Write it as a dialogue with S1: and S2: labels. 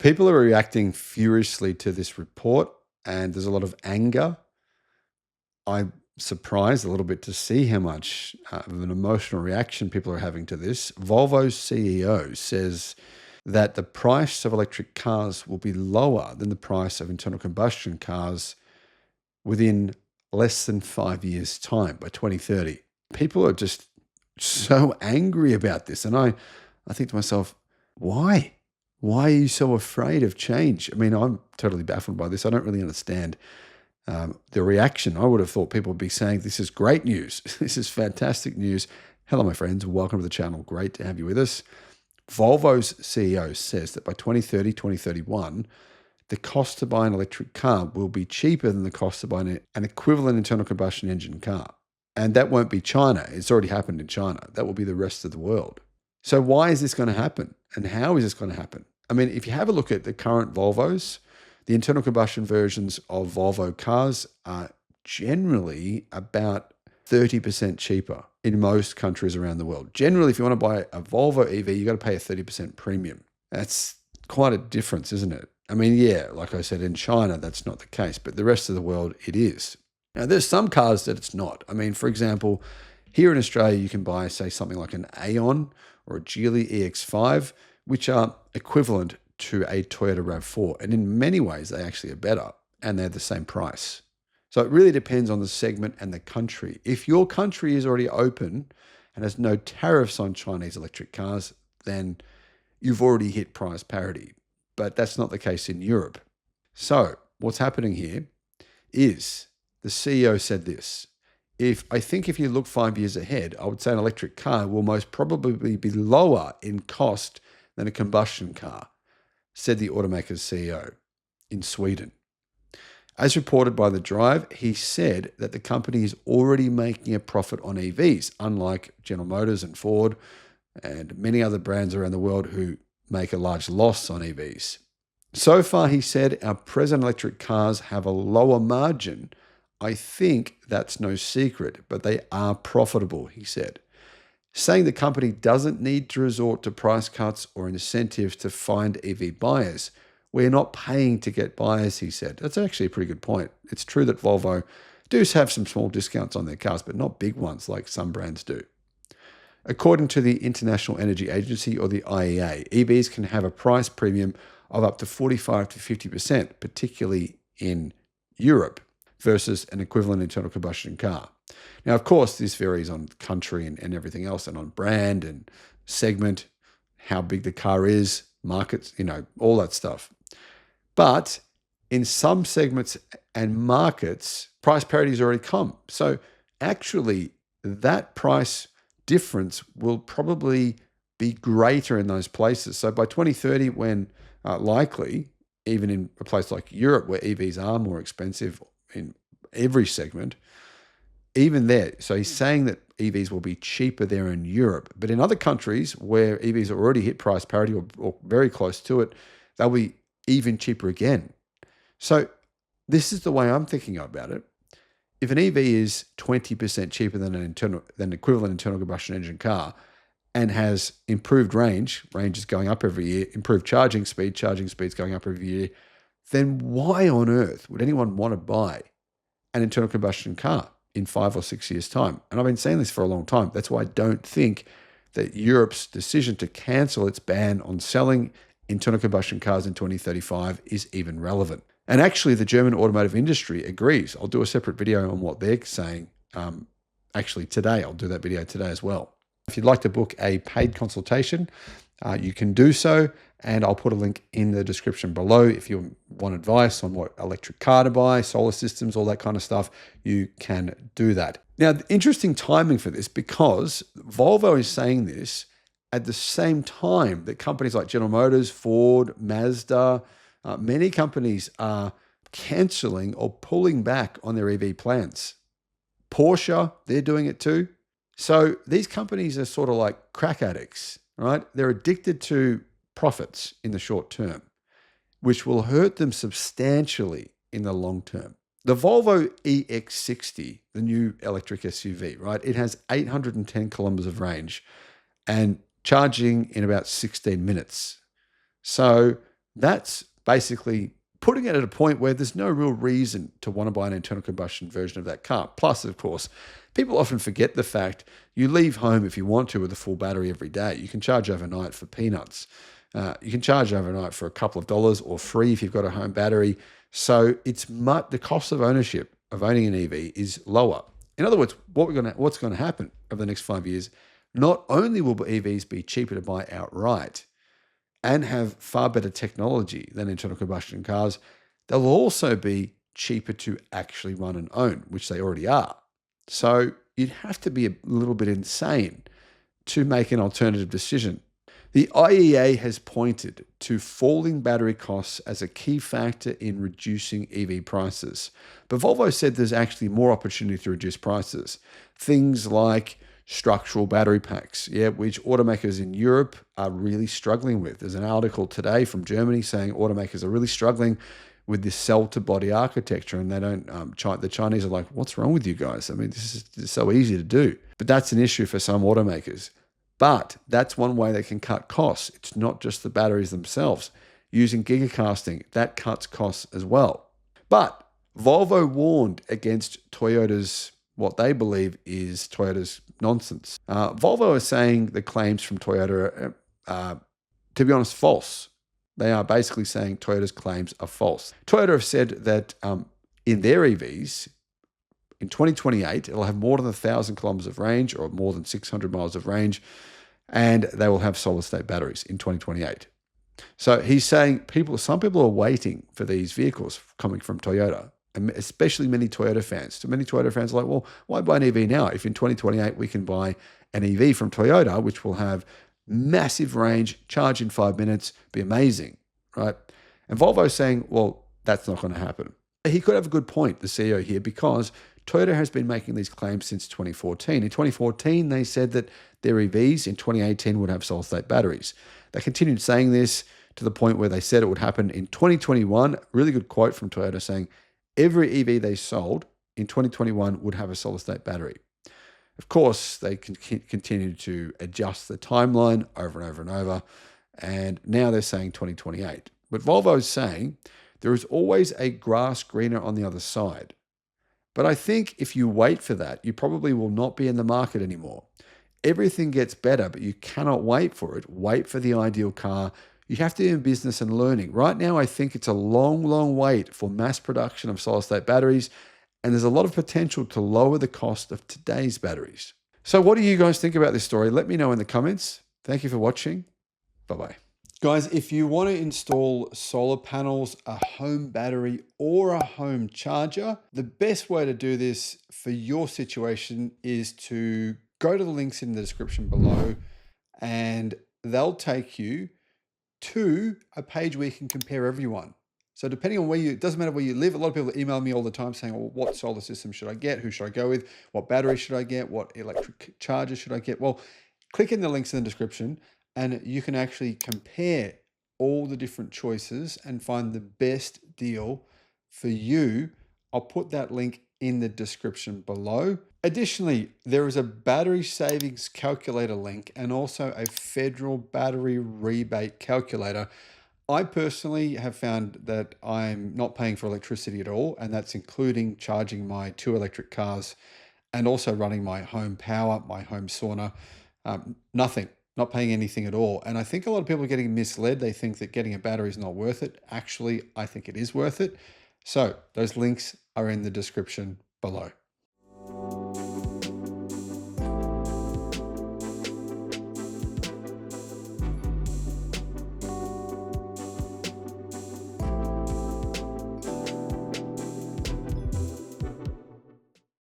S1: People are reacting furiously to this report, and there's a lot of anger. I'm surprised a little bit to see how much of an emotional reaction people are having to this. Volvo's CEO says that the price of electric cars will be lower than the price of internal combustion cars within less than 5 years' time, by 2030. People are just so angry about this. And I think to myself, why? Why are you so afraid of change? I mean, I'm totally baffled by this. I don't really understand the reaction. I would have thought people would be saying, this is great news. This is fantastic news. Hello, my friends. Welcome to the channel. Great to have you with us. Volvo's CEO says that by 2030, 2031, the cost to buy an electric car will be cheaper than the cost to buy an equivalent internal combustion engine car. And that won't be China. It's already happened in China. That will be the rest of the world. So why is this going to happen? And how is this going to happen? I mean, if you have a look at the current Volvos, the internal combustion versions of Volvo cars are generally about 30% cheaper in most countries around the world. Generally, if you want to buy a Volvo EV, you've got to pay a 30% premium. That's quite a difference, isn't it? I mean, yeah, like I said, in China, that's not the case, but the rest of the world, it is. Now, there's some cars that it's not. I mean, for example, here in Australia, you can buy, say, something like an Aeon or a Geely EX5, which are equivalent to a Toyota RAV4. And in many ways, they actually are better, and they're the same price. So it really depends on the segment and the country. If your country is already open and has no tariffs on Chinese electric cars, then you've already hit price parity. But that's not the case in Europe. So what's happening here is the CEO said this. I think if you look 5 years ahead, I would say an electric car will most probably be lower in cost than a combustion car, said the automaker's CEO in Sweden. As reported by The Drive, he said that the company is already making a profit on EVs, unlike General Motors and Ford and many other brands around the world who make a large loss on EVs. So far, he said, our present electric cars have a lower margin. I think that's no secret, but they are profitable, he said, saying the company doesn't need to resort to price cuts or incentives to find EV buyers. We're not paying to get buyers, he said. That's actually a pretty good point. It's true that Volvo does have some small discounts on their cars, but not big ones like some brands do. According to the International Energy Agency, or the IEA, EVs can have a price premium of up to 45 to 50%, particularly in Europe, versus an equivalent internal combustion car. Now, of course, this varies on country and everything else, and on brand and segment, how big the car is, markets, all that stuff. But in some segments and markets, price parity has already come. So actually, that price difference will probably be greater in those places. So by 2030, when likely, even in a place like Europe where EVs are more expensive in every segment, even there, so he's saying that EVs will be cheaper there in Europe. But in other countries where EVs are already hit price parity or very close to it, they'll be even cheaper again. So this is the way I'm thinking about it. If an EV is 20% cheaper than an equivalent internal combustion engine car and has improved range is going up every year, improved charging speed's going up every year, then why on earth would anyone want to buy an internal combustion car in 5 or 6 years' time? And I've been saying this for a long time. That's why I don't think that Europe's decision to cancel its ban on selling internal combustion cars in 2035 is even relevant. And actually, the German automotive industry agrees. I'll do a separate video on what they're saying. Actually, today, I'll do that video today as well. If you'd like to book a paid consultation, you can do so. And I'll put a link in the description below. If you want advice on what electric car to buy, solar systems, all that kind of stuff, you can do that. Now, interesting timing for this, because Volvo is saying this at the same time that companies like General Motors, Ford, Mazda, many companies are canceling or pulling back on their EV plans. Porsche, they're doing it too. So these companies are sort of like crack addicts, right? They're addicted to profits in the short term, which will hurt them substantially in the long term. The Volvo EX60, the new electric SUV, right? It has 810 kilometers of range and charging in about 16 minutes. So That's basically putting it at a point where there's no real reason to want to buy an internal combustion version of that car. Plus, of course, people often forget the fact you leave home if you want to with a full battery every day. You can charge overnight for peanuts. You can charge overnight for a couple of dollars or free if you've got a home battery. So the cost of ownership of owning an EV is lower. In other words, what's going to happen over the next 5 years? Not only will EVs be cheaper to buy outright and have far better technology than internal combustion cars, they'll also be cheaper to actually run and own, which they already are. So you'd have to be a little bit insane to make an alternative decision. The IEA has pointed to falling battery costs as a key factor in reducing EV prices. But Volvo said there's actually more opportunity to reduce prices. Things like structural battery packs, which automakers in Europe are really struggling with. There's an article today from Germany saying automakers are really struggling with this cell-to-body architecture, and they don't. The Chinese are like, "What's wrong with you guys? I mean, this is so easy to do." But that's an issue for some automakers. But that's one way they can cut costs. It's not just the batteries themselves. Using gigacasting, that cuts costs as well. But Volvo warned against what they believe is Toyota's nonsense. Volvo is saying the claims from Toyota are, to be honest, false. They are basically saying Toyota's claims are false. Toyota have said that in their EVs, in 2028, it'll have more than 1,000 kilometers of range or more than 600 miles of range, and they will have solid-state batteries in 2028. So he's saying some people are waiting for these vehicles coming from Toyota, and especially many Toyota fans. So many Toyota fans are like, well, why buy an EV now if in 2028 we can buy an EV from Toyota, which will have massive range, charge in 5 minutes, be amazing, right? And Volvo's saying, well, that's not going to happen. He could have a good point, the CEO here, because Toyota has been making these claims since 2014. In 2014, they said that their EVs in 2018 would have solid-state batteries. They continued saying this to the point where they said it would happen in 2021. Really good quote from Toyota saying every EV they sold in 2021 would have a solid-state battery. Of course, they continued to adjust the timeline over and over and over, and now they're saying 2028. But Volvo is saying there is always a grass greener on the other side. But I think if you wait for that, you probably will not be in the market anymore. Everything gets better, but you cannot wait for it. Wait for the ideal car. You have to be in business and learning. Right now, I think it's a long, long wait for mass production of solid-state batteries, and there's a lot of potential to lower the cost of today's batteries. So what do you guys think about this story? Let me know in the comments. Thank you for watching. Bye-bye. Guys, if you want to install solar panels, a home battery, or a home charger, the best way to do this for your situation is to go to the links in the description below, and they'll take you to a page where you can compare everyone. So depending on it doesn't matter where you live. A lot of people email me all the time saying, well, what solar system should I get? Who should I go with? What battery should I get? What electric charger should I get? Well, click in the links in the description, and you can actually compare all the different choices and find the best deal for you. I'll put that link in the description below. Additionally, there is a battery savings calculator link and also a federal battery rebate calculator. I personally have found that I'm not paying for electricity at all, and that's including charging my 2 electric cars and also running my home power, my home sauna. Nothing. Not paying anything at all. And I think a lot of people are getting misled. They think that getting a battery is not worth it. Actually, I think it is worth it. So those links are in the description below.